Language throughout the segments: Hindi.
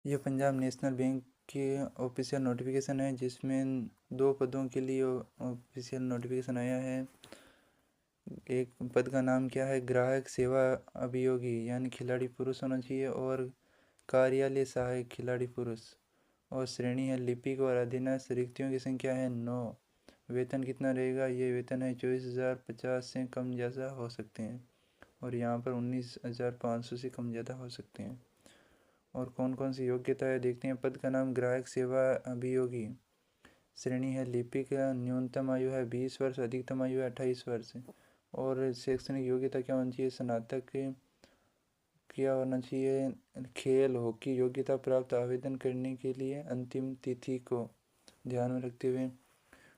ये पंजाब नेशनल बैंक के ऑफिशियल नोटिफिकेशन है, जिसमें 2 पदों के लिए ऑफिशियल नोटिफिकेशन आया है। एक पद का नाम क्या है, ग्राहक सेवा अभियोगी यानी खिलाड़ी पुरुष होना चाहिए, और कार्यालय सहायक खिलाड़ी पुरुष, और श्रेणी है लिपिक और अधीनस्थ। रिक्तियों की संख्या है 9। वेतन कितना रहेगा, ये वेतन है 24,050 से कम ज़्यादा हो सकते हैं, और यहाँ पर 19,500 से कम ज़्यादा हो सकते हैं। और कौन कौन सी योग्यता है देखते हैं। पद का नाम ग्राहक सेवा अभियोगी, श्रेणी है लिपिक, न्यूनतम आयु है 20 वर्ष, अधिकतम आयु है 28 वर्ष। और शैक्षणिक योग्यता क्या होनी चाहिए, स्नातक क्या होना चाहिए। खेल हॉकी योग्यता प्राप्त। आवेदन करने के लिए अंतिम तिथि को ध्यान में रखते हुए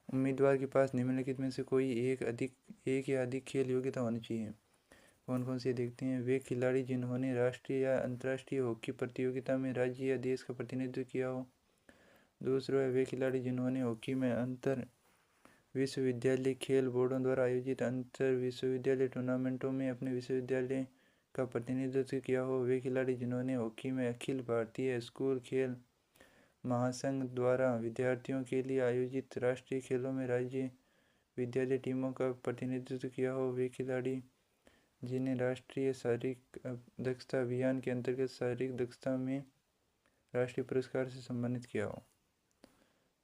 उम्मीदवार के पास निम्नलिखित में से कोई एक या अधिक खेल योग्यता होनी चाहिए। कौन कौन से देखते हैं। वे खिलाड़ी जिन्होंने राष्ट्रीय या अंतर्राष्ट्रीय हॉकी प्रतियोगिता में राज्य या देश का प्रतिनिधित्व किया हो। दूसरा है वे खिलाड़ी जिन्होंने हॉकी में अंतर विश्वविद्यालय खेल बोर्डों द्वारा आयोजित अंतर विश्वविद्यालय टूर्नामेंटों में अपने विश्वविद्यालय का प्रतिनिधित्व किया हो। वे खिलाड़ी जिन्होंने हॉकी में अखिल भारतीय स्कूल खेल महासंघ द्वारा विद्यार्थियों के लिए आयोजित राष्ट्रीय खेलों में राज्य विद्यालय टीमों का प्रतिनिधित्व किया हो। वे खिलाड़ी जिन्हें राष्ट्रीय शारीरिक दक्षता अभियान के अंतर्गत शारीरिक दक्षता में राष्ट्रीय पुरस्कार से सम्मानित किया हो।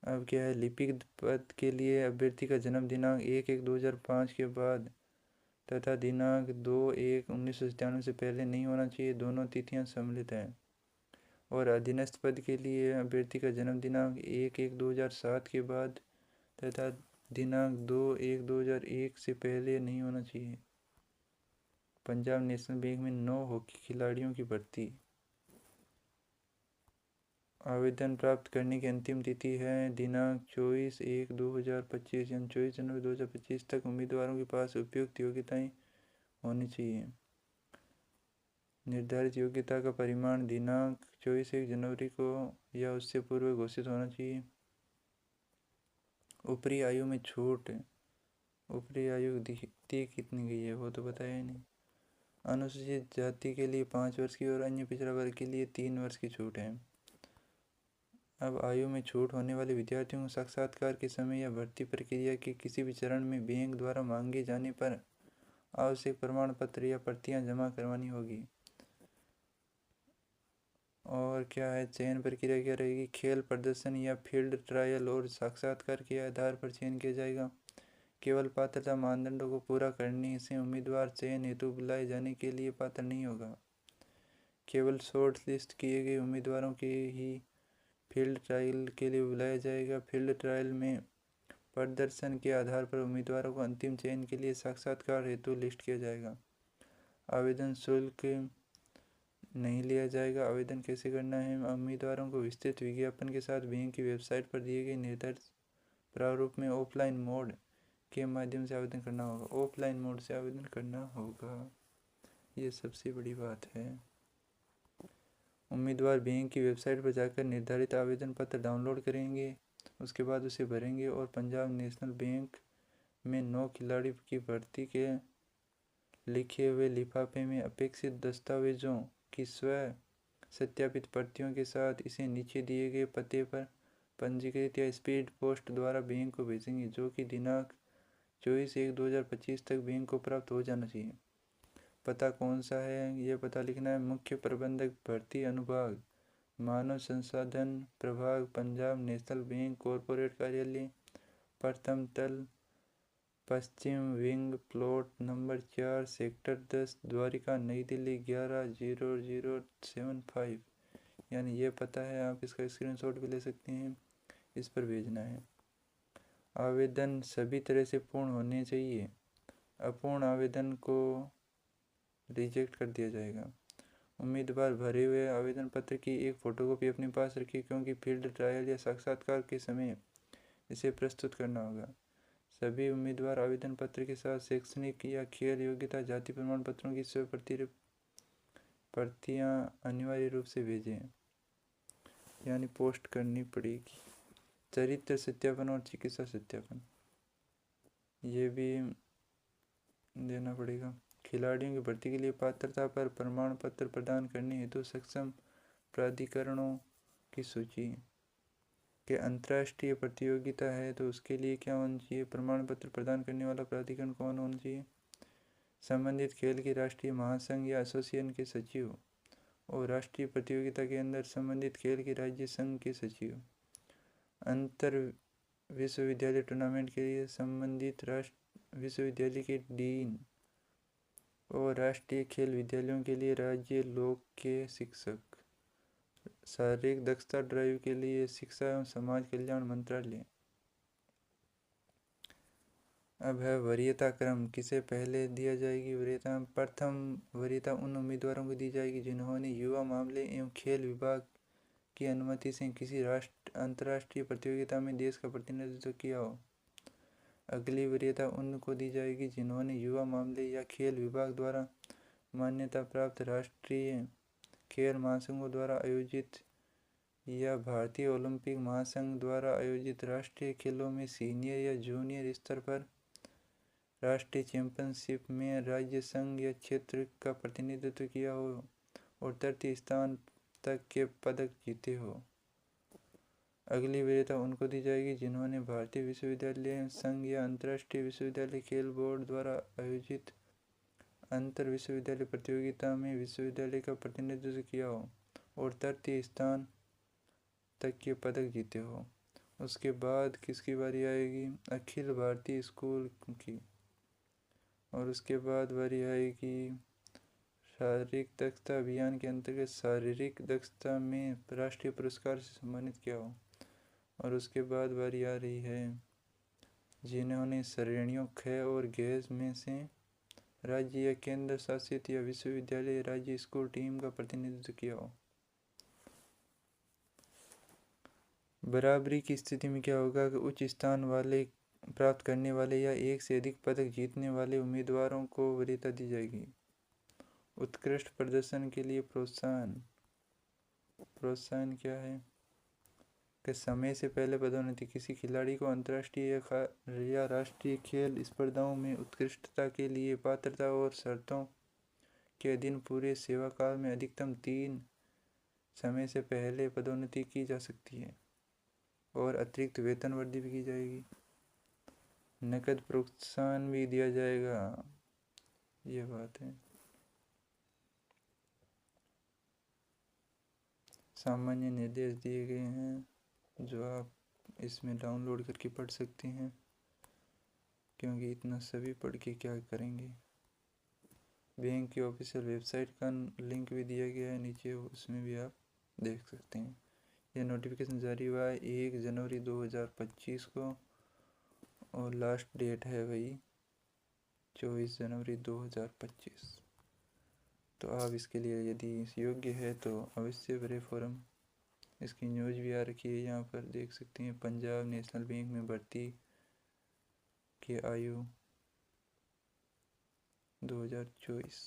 अब क्या है, लिपिक पद के लिए अभ्यर्थी का जन्म दिनांक 1/1/2005 के बाद तथा दिनांक 2/1/1997 से पहले नहीं होना चाहिए। दोनों तिथियां सम्मिलित हैं। और अधीनस्थ पद के लिए अभ्यर्थी का जन्म दिनांक 1/1/2007 के बाद तथा दिनांक 2/1/2001 से पहले नहीं होना चाहिए। पंजाब नेशनल बैंक में 9 हॉकी खिलाड़ियों की भर्ती। आवेदन प्राप्त करने की अंतिम तिथि है दिनांक 24/1/2025 यानी 24 जनवरी 2025 तक। उम्मीदवारों के पास उपयुक्त योग्यताएं होनी चाहिए। निर्धारित योग्यता का परिमाण दिनांक 24 जनवरी को या उससे पूर्व घोषित होना चाहिए। ऊपरी आयु में छूट, ऊपरी आयु दिखती कितनी गई है वो तो बताया ही नहीं। अनुसूचित जाति के लिए 5 वर्ष की और अन्य पिछड़ा वर्ग के लिए 3 वर्ष की छूट है। अब आयु में छूट होने वाले विद्यार्थियों को साक्षात्कार के समय या भर्ती प्रक्रिया के किसी भी चरण में बैंक द्वारा मांगे जाने पर आवश्यक प्रमाण पत्र या प्रतियां जमा करवानी होगी। और क्या है, चयन प्रक्रिया क्या रहेगी। खेल प्रदर्शन या फील्ड ट्रायल और साक्षात्कार के आधार पर चयन किया जाएगा। केवल पात्रता मानदंडों को पूरा करने से उम्मीदवार चयन हेतु बुलाए जाने के लिए पात्र नहीं होगा। केवल शॉर्ट लिस्ट किए गए उम्मीदवारों के ही फील्ड ट्रायल के लिए बुलाया जाएगा। फील्ड ट्रायल में प्रदर्शन के आधार पर उम्मीदवारों को अंतिम चयन के लिए साक्षात्कार हेतु लिस्ट किया जाएगा। आवेदन शुल्क नहीं लिया जाएगा। आवेदन कैसे करना है। उम्मीदवारों को विस्तृत विज्ञापन के साथ बैंक की वेबसाइट पर दिए गए निर्धारित प्रारूप में ऑफलाइन मोड के माध्यम से आवेदन करना होगा। ऑफलाइन मोड से आवेदन करना होगा, ये सबसे बड़ी बात है। उम्मीदवार बैंक की वेबसाइट पर जाकर निर्धारित आवेदन पत्र डाउनलोड करेंगे, उसके बाद उसे भरेंगे और पंजाब नेशनल बैंक में 9 खिलाड़ी की भर्ती के लिखे हुए लिफाफे में अपेक्षित दस्तावेजों की स्व सत्यापित प्रतियों के साथ इसे नीचे दिए गए पते पर पंजीकृत या स्पीड पोस्ट द्वारा बैंक को भेजेंगे, जो कि दिनांक 24/1/2025 तक बैंक को प्राप्त हो जाना चाहिए। पता कौन सा है, यह पता लिखना है। मुख्य प्रबंधक भर्ती अनुभाग, मानव संसाधन प्रभाग, पंजाब नेशनल बैंक कॉरपोरेट कार्यालय, प्रथम तल, पश्चिम wing, plot number 4, sector 10, Dwarka, Nai Delhi 110075। यानी ये पता है, आप इसका स्क्रीनशॉट भी ले सकते हैं। इस पर भेजना है। आवेदन सभी तरह से पूर्ण होने चाहिए। अपूर्ण आवेदन को रिजेक्ट कर दिया जाएगा। उम्मीदवार भरे हुए आवेदन पत्र की एक फ़ोटोकॉपी अपने पास रखिए, क्योंकि फील्ड ट्रायल या साक्षात्कार के समय इसे प्रस्तुत करना होगा। सभी उम्मीदवार आवेदन पत्र के साथ शैक्षणिक या खेल योग्यता जाति प्रमाण पत्रों की स्व प्रतियां अनिवार्य रूप से भेजें, यानी पोस्ट करनी पड़ेगी। चरित्र सत्यापन और चिकित्सा सत्यापन ये भी देना पड़ेगा। खिलाड़ियों की भर्ती के लिए पात्रता पर प्रमाण पत्र प्रदान करने हेतु सक्षम प्राधिकरणों की सूची के अंतर्राष्ट्रीय प्रतियोगिता है तो उसके लिए क्या होना चाहिए, प्रमाण पत्र प्रदान करने वाला प्राधिकरण कौन होना चाहिए, संबंधित खेल के राष्ट्रीय महासंघ या एसोसिएशन के सचिव, और राष्ट्रीय प्रतियोगिता के अंदर संबंधित खेल के राज्य संघ के सचिव। अंतर विश्वविद्यालय टूर्नामेंट के लिए संबंधित राष्ट्र विश्वविद्यालय के डीन और राष्ट्रीय खेल विद्यालयों के लिए राज्य लोक के शिक्षक। शारीरिक दक्षता ड्राइव के लिए शिक्षा एवं समाज कल्याण मंत्रालय। अब है वरीयता क्रम, किसे पहले दिया जाएगी वरीयता। प्रथम वरीयता उन उम्मीदवारों को दी जाएगी जिन्होंने युवा मामले एवं खेल विभाग की अनुमति से किसी अंतर्राष्ट्रीय प्रतियोगिता में देश का प्रतिनिधित्व किया हो। अगली वरीयता उनको दी जाएगी जिन्होंने युवा मामले या खेल विभाग द्वारा मान्यता प्राप्त राष्ट्रीय खेल महासंघों द्वारा आयोजित या भारतीय ओलंपिक महासंघ द्वारा आयोजित राष्ट्रीय खेलों में सीनियर या जूनियर स्तर पर राष्ट्रीय चैंपियनशिप में राज्य संघ या क्षेत्र का प्रतिनिधित्व किया हो और तृतीय स्थान तक के पदक जीते हो। अगली वरीयता उनको दी जाएगी जिन्होंने भारतीय विश्वविद्यालय संघ या अंतर्राष्ट्रीय विश्वविद्यालय खेल बोर्ड द्वारा आयोजित अंतर विश्वविद्यालय प्रतियोगिता में विश्वविद्यालय का प्रतिनिधित्व किया हो और तृतीय स्थान तक के पदक जीते हो। उसके बाद किसकी बारी आएगी, अखिल भारतीय स्कूल की, और उसके बाद बारी आएगी शारीरिक दक्षता अभियान के अंतर्गत शारीरिक दक्षता में राष्ट्रीय पुरस्कार से सम्मानित किया हो। और उसके बाद बारी आ रही है जिन्होंने श्रेणियों ख और गैस में से राज्य या केंद्र शासित या विश्वविद्यालय राज्य स्कूल टीम का प्रतिनिधित्व किया हो। बराबरी की स्थिति में क्या होगा कि उच्च स्थान वाले प्राप्त करने वाले या एक से अधिक पदक जीतने वाले उम्मीदवारों को वरीयता दी जाएगी। उत्कृष्ट प्रदर्शन के लिए प्रोत्साहन क्या है कि समय से पहले पदोन्नति, किसी खिलाड़ी को अंतर्राष्ट्रीय या राष्ट्रीय खेल स्पर्धाओं में उत्कृष्टता के लिए पात्रता और शर्तों के अधीन पूरे सेवा काल में अधिकतम 3 समय से पहले पदोन्नति की जा सकती है और अतिरिक्त वेतन वृद्धि भी की जाएगी। नकद प्रोत्साहन भी दिया जाएगा, ये बात है। सामान्य निर्देश दिए गए हैं जो आप इसमें डाउनलोड करके पढ़ सकते हैं, क्योंकि इतना सभी पढ़ के क्या करेंगे। बैंक की ऑफिशियल वेबसाइट का लिंक भी दिया गया है नीचे, उसमें भी आप देख सकते हैं। यह नोटिफिकेशन जारी हुआ है 1 जनवरी 2025 को और लास्ट डेट है वही 24 जनवरी 2025। तो आप इसके लिए यदि योग्य है तो अवश्य भरे फॉर्म। इसकी न्यूज़ भी आ रखी है, यहाँ पर देख सकते हैं। पंजाब नेशनल बैंक में भर्ती की आयु 2024।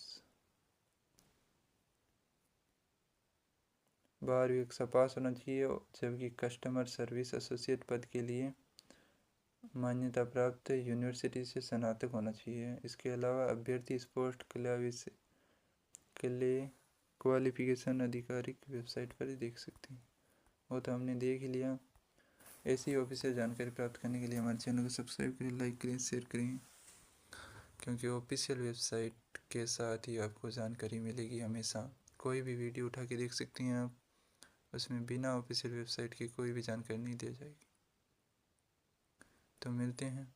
12वीं कक्षा पास होना चाहिए, जबकि कस्टमर सर्विस एसोसिएट पद के लिए मान्यता प्राप्त यूनिवर्सिटी से स्नातक होना चाहिए। इसके अलावा अभ्यर्थी स्पोर्ट क्वालिफिकेशन आधिकारिक वेबसाइट पर देख सकते हैं। वो तो हमने देख ही लिया। ऐसी ऑफिशियल जानकारी प्राप्त करने के लिए हमारे चैनल को सब्सक्राइब करें, लाइक करें, शेयर करें, क्योंकि ऑफिशियल वेबसाइट के साथ ही आपको जानकारी मिलेगी हमेशा। कोई भी वीडियो उठा के देख सकते हैं आप, उसमें बिना ऑफिशियल वेबसाइट की कोई भी जानकारी नहीं दी जाएगी। तो मिलते हैं।